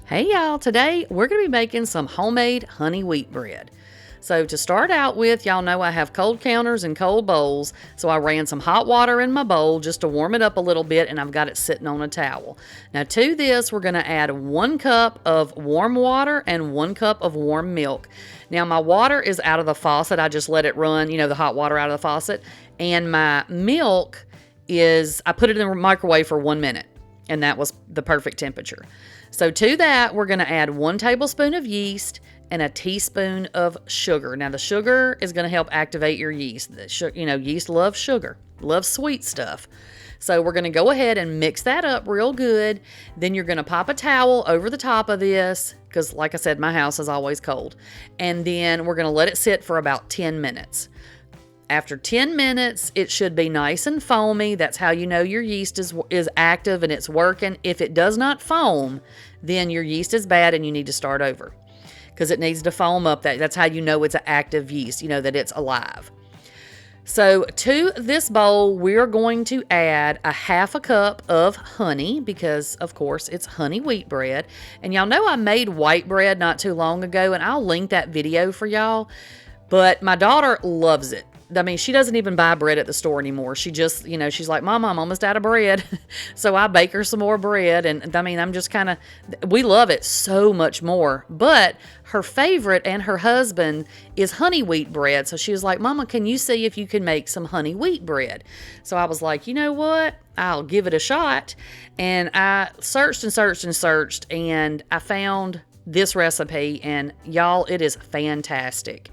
Hey y'all, today we're going to be making some homemade honey wheat bread. So to start out with, y'all know I have cold counters and cold bowls, so I ran some hot water in my bowl just to warm it up a little bit, and I've got it sitting on a towel. Now to this, we're going to add 1 cup of warm water and 1 cup of warm milk. Now my water is out of the faucet, I just let it run, the hot water out of the faucet, and my milk is, I put it in the microwave for 1 minute, and that was the perfect temperature. So to that, we're going to add 1 tablespoon of yeast and a teaspoon of sugar. Now the sugar is going to help activate your yeast. Yeast loves sugar, loves sweet stuff. So we're going to go ahead and mix that up real good. Then you're going to pop a towel over the top of this because, like I said, my house is always cold. And then we're going to let it sit for about 10 minutes. After 10 minutes, it should be nice and foamy. That's how you know your yeast is active and it's working. If it does not foam, then your yeast is bad and you need to start over because it needs to foam up. That's how you know it's an active yeast, that it's alive. So to this bowl, we're going to add a 1/2 cup of honey because, of course, it's honey wheat bread. And y'all know I made white bread not too long ago, and I'll link that video for y'all. But my daughter loves it. I mean, she doesn't even buy bread at the store anymore. She just, she's like, Mom, I'm almost out of bread. So I bake her some more bread. And I mean, I'm just we love it so much more. But her favorite and her husband is honey wheat bread. So she was like, Mama, can you see if you can make some honey wheat bread? So I was like, you know what? I'll give it a shot. And I searched and searched and searched. And I found this recipe. And y'all, it is fantastic.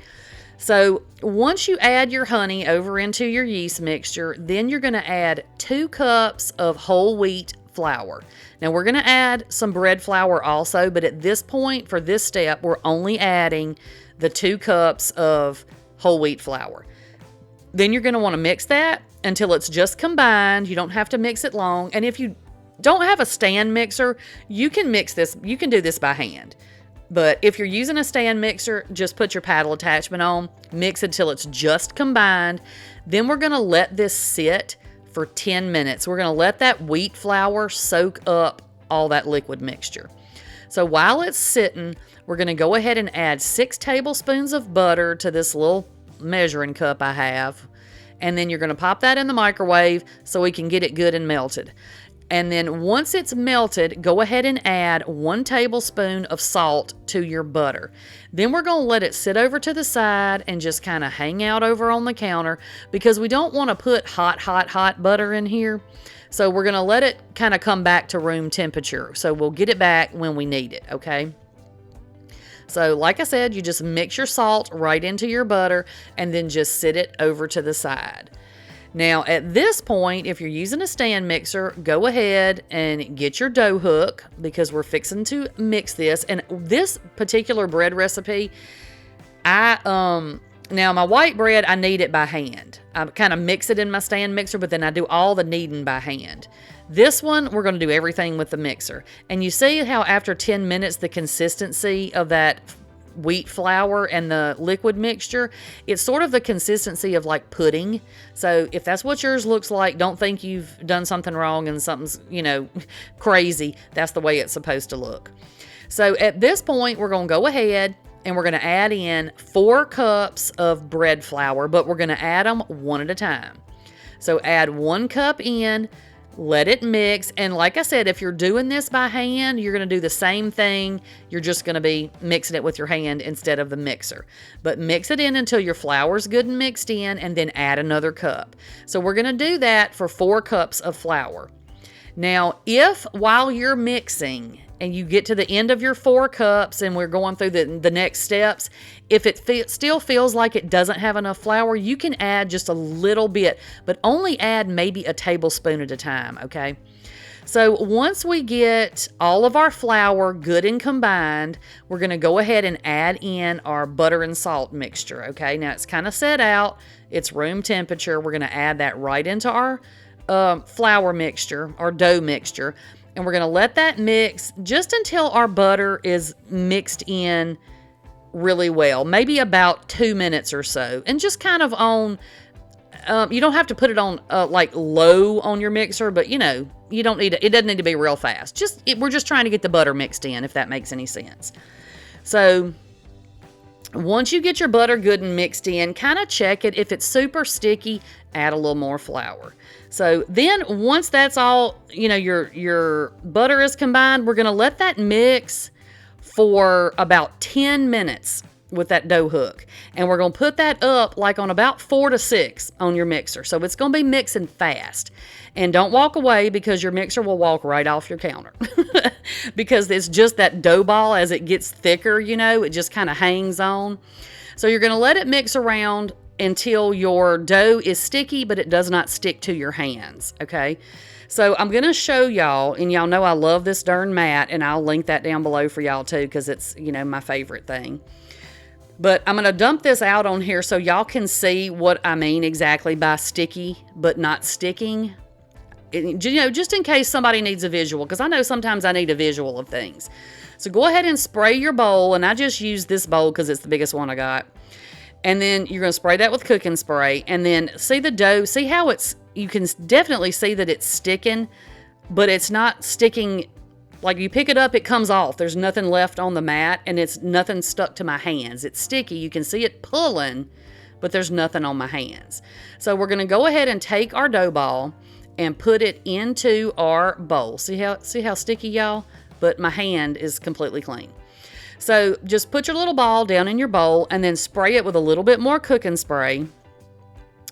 So once you add your honey over into your yeast mixture, then you're going to add 2 cups of whole wheat flour. Now we're going to add some bread flour also, but at this point for this step, we're only adding the 2 cups of whole wheat flour. Then you're going to want to mix that until it's just combined. You don't have to mix it long. And if you don't have a stand mixer, you can mix this. You can do this by hand. But if you're using a stand mixer, just put your paddle attachment on, mix it until it's just combined. Then we're going to let this sit for 10 minutes. We're going to let that wheat flour soak up all that liquid mixture. So while it's sitting, we're going to go ahead and add 6 tablespoons of butter to this little measuring cup I have. And then you're going to pop that in the microwave so we can get it good and melted. And then once it's melted, go ahead and add 1 tablespoon of salt to your butter. Then we're going to let it sit over to the side and just kind of hang out over on the counter because we don't want to put hot butter in here. So we're going to let it kind of come back to room temperature. So we'll get it back when we need it, okay? So like I said, you just mix your salt right into your butter and then just sit it over to the side. Now, at this point, if you're using a stand mixer, go ahead and get your dough hook because we're fixing to mix this. And this particular bread recipe, now my white bread, I knead it by hand. I kind of mix it in my stand mixer, but then I do all the kneading by hand. This one, we're going to do everything with the mixer. And you see how after 10 minutes, the consistency of that wheat flour and the liquid mixture, it's sort of the consistency of like pudding. So if that's what yours looks like, don't think you've done something wrong and something's, crazy. That's the way it's supposed to look. So at this point, we're going to go ahead and we're going to add in 4 cups of bread flour, but we're going to add them one at a time. So add 1 cup in, let it mix. And like I said, if you're doing this by hand, you're going to do the same thing. You're just going to be mixing it with your hand instead of the mixer. But mix it in until your flour's good and mixed in, and then add another cup. So we're going to do that for 4 cups of flour. Now, if while you're mixing and you get to the end of your 4 cups and we're going through the next steps, if it still feels like it doesn't have enough flour, you can add just a little bit, but only add maybe a tablespoon at a time, okay? So once we get all of our flour good and combined, we're going to go ahead and add in our butter and salt mixture, okay? Now it's kind of set out. It's room temperature. We're going to add that right into our flour mixture, our dough mixture. And we're going to let that mix just until our butter is mixed in really well, maybe about 2 minutes or so. And just kind of on, you don't have to put it on like low on your mixer, but you don't need it. It doesn't need to be real fast. We're just trying to get the butter mixed in, if that makes any sense. So once you get your butter good and mixed in, kind of check it. If it's super sticky, add a little more flour. So then once that's all, your butter is combined, we're going to let that mix for about 10 minutes with that dough hook. And we're going to put that up like on about 4 to 6 on your mixer. So it's going to be mixing fast. And don't walk away, because your mixer will walk right off your counter. Because it's just that dough ball, as it gets thicker, it just kind of hangs on. So you're going to let it mix around until your dough is sticky, but it does not stick to your hands, okay? So I'm going to show y'all, and y'all know I love this darn mat, and I'll link that down below for y'all too, because it's, my favorite thing. But I'm going to dump this out on here so y'all can see what I mean exactly by sticky but not sticking. Just in case somebody needs a visual, because I know sometimes I need a visual of things. So go ahead and spray your bowl, and I just use this bowl because it's the biggest one I got. And then you're going to spray that with cooking spray, and then see the dough. See how you can definitely see that it's sticking, but it's not sticking. Like you pick it up, it comes off. There's nothing left on the mat, and it's nothing stuck to my hands. It's sticky. You can see it pulling, but there's nothing on my hands. So we're going to go ahead and take our dough ball and put it into our bowl. See how sticky, y'all? But my hand is completely clean. So just put your little ball down in your bowl and then spray it with a little bit more cooking spray.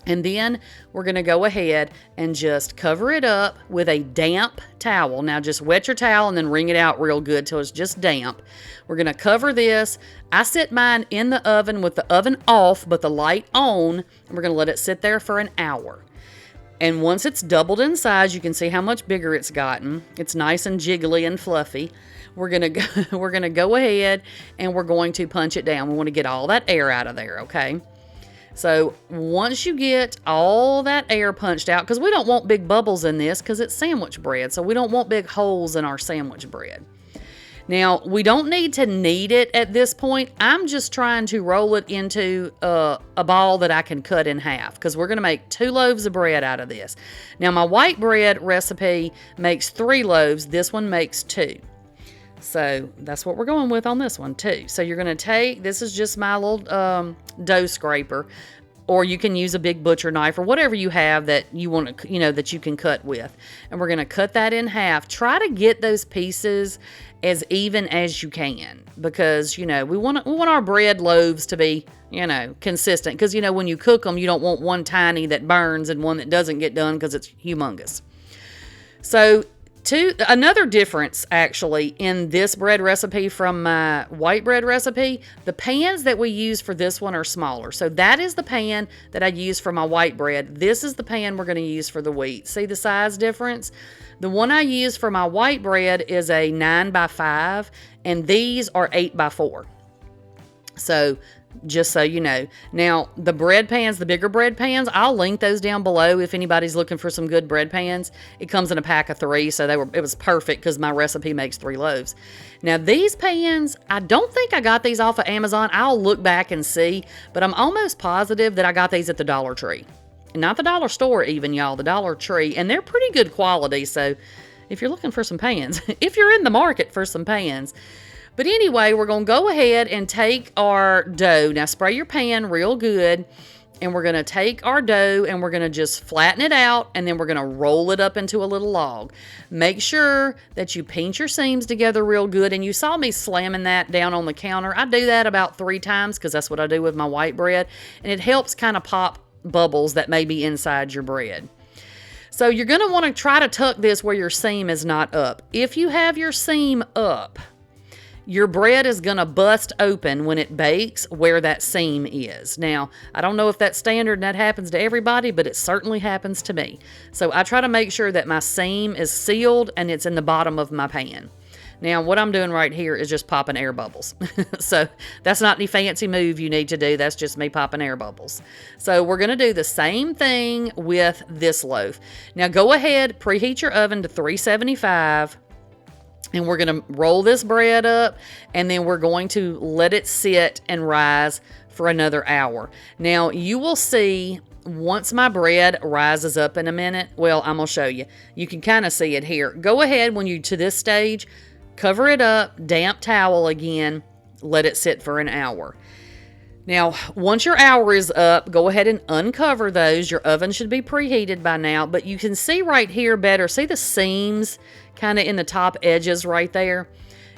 And then we're going to go ahead and just cover it up with a damp towel. Now just wet your towel and then wring it out real good till it's just damp. We're going to cover this. I set mine in the oven with the oven off but the light on, and we're going to let it sit there for an hour. And once it's doubled in size, you can see how much bigger it's gotten. It's nice and jiggly and fluffy. We're gonna go ahead and we're going to punch it down. We want to get all that air out of there, okay? So once you get all that air punched out, because we don't want big bubbles in this because it's sandwich bread, so we don't want big holes in our sandwich bread. Now, we don't need to knead it at this point. I'm just trying to roll it into a ball that I can cut in half, because we're going to make 2 loaves of bread out of this. Now, my white bread recipe makes 3 loaves. This one makes 2. So that's what we're going with on this one too. So you're going to take, this is just my little dough scraper, or you can use a big butcher knife or whatever you have that you want to, that you can cut with. And we're going to cut that in half. Try to get those pieces as even as you can, because, we want our bread loaves to be, consistent. Because, when you cook them, you don't want one tiny that burns and one that doesn't get done because it's humongous. So another difference actually in this bread recipe from my white bread recipe, the pans that we use for this one are smaller. So that is the pan that I use for my white bread. This is the pan we're going to use for the wheat. See the size difference? The one I use for my white bread is a 9x5, and these are 8x4. So just so you know. Now, the bread pans, the bigger bread pans, I'll link those down below if anybody's looking for some good bread pans. It comes in a pack of 3, so it was perfect because my recipe makes 3 loaves. Now, these pans, I don't think I got these off of Amazon. I'll look back and see, but I'm almost positive that I got these at the Dollar Tree. Not the dollar store even, y'all, the Dollar Tree. And they're pretty good quality, so if you're looking for some pans, if you're in the market for some pans. But anyway, we're going to go ahead and take our dough. Now, spray your pan real good. And we're going to take our dough and we're going to just flatten it out, and then we're going to roll it up into a little log. Make sure that you pinch your seams together real good. And you saw me slamming that down on the counter. I do that about 3 times because that's what I do with my white bread. And it helps kind of pop bubbles that may be inside your bread. So you're going to want to try to tuck this where your seam is not up. If you have your seam up, your bread is going to bust open when it bakes where that seam is. Now, I don't know if that's standard and that happens to everybody, but it certainly happens to me. So I try to make sure that my seam is sealed and it's in the bottom of my pan. Now, what I'm doing right here is just popping air bubbles. So that's not any fancy move you need to do. That's just me popping air bubbles. So we're going to do the same thing with this loaf. Now, go ahead, preheat your oven to 375. And we're going to roll this bread up, and then we're going to let it sit and rise for another hour. Now, you will see once my bread rises up in a minute, well, I'm going to show you. You can kind of see it here. Go ahead when you to this stage, cover it up, damp towel again, let it sit for an hour. Now, once your hour is up, go ahead and uncover those. Your oven should be preheated by now, but you can see right here better. See the seams kind of in the top edges right there?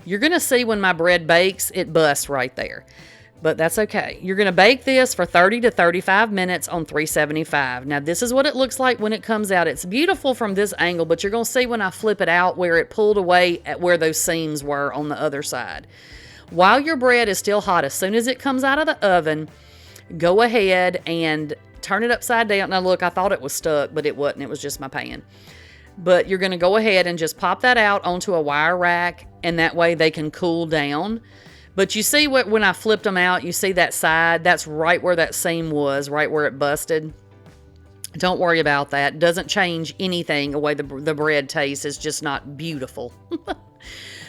You're going to see when my bread bakes, it busts right there. But that's okay. You're going to bake this for 30 to 35 minutes on 375. Now, this is what it looks like when it comes out. It's beautiful from this angle, but you're going to see when I flip it out where it pulled away at where those seams were on the other side. While your bread is still hot, as soon as it comes out of the oven, go ahead and turn it upside down. Now, look, I thought it was stuck, but it wasn't. It was just my pan. But you're going to go ahead and just pop that out onto a wire rack, and that way they can cool down. But you see what when I flipped them out, you see that side? That's right where that seam was, right where it busted. Don't worry about that. Doesn't change anything the way the bread tastes. It's just not beautiful.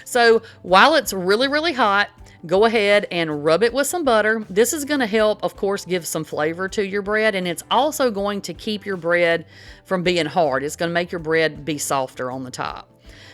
So while it's really, really hot, go ahead and rub it with some butter. This is going to help, of course, give some flavor to your bread, and it's also going to keep your bread from being hard. It's going to make your bread be softer on the top.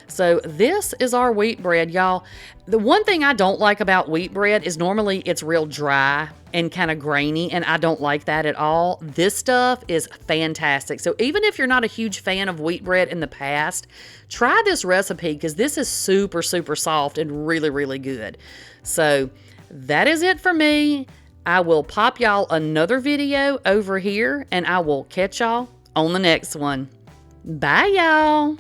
So this is our wheat bread, y'all. The one thing I don't like about wheat bread is normally it's real dry and kind of grainy, and I don't like that at all. This stuff is fantastic. So even if you're not a huge fan of wheat bread in the past, try this recipe because this is super, super soft and really, really good. So that is it for me. I will pop y'all another video over here, and I will catch y'all on the next one. Bye, y'all.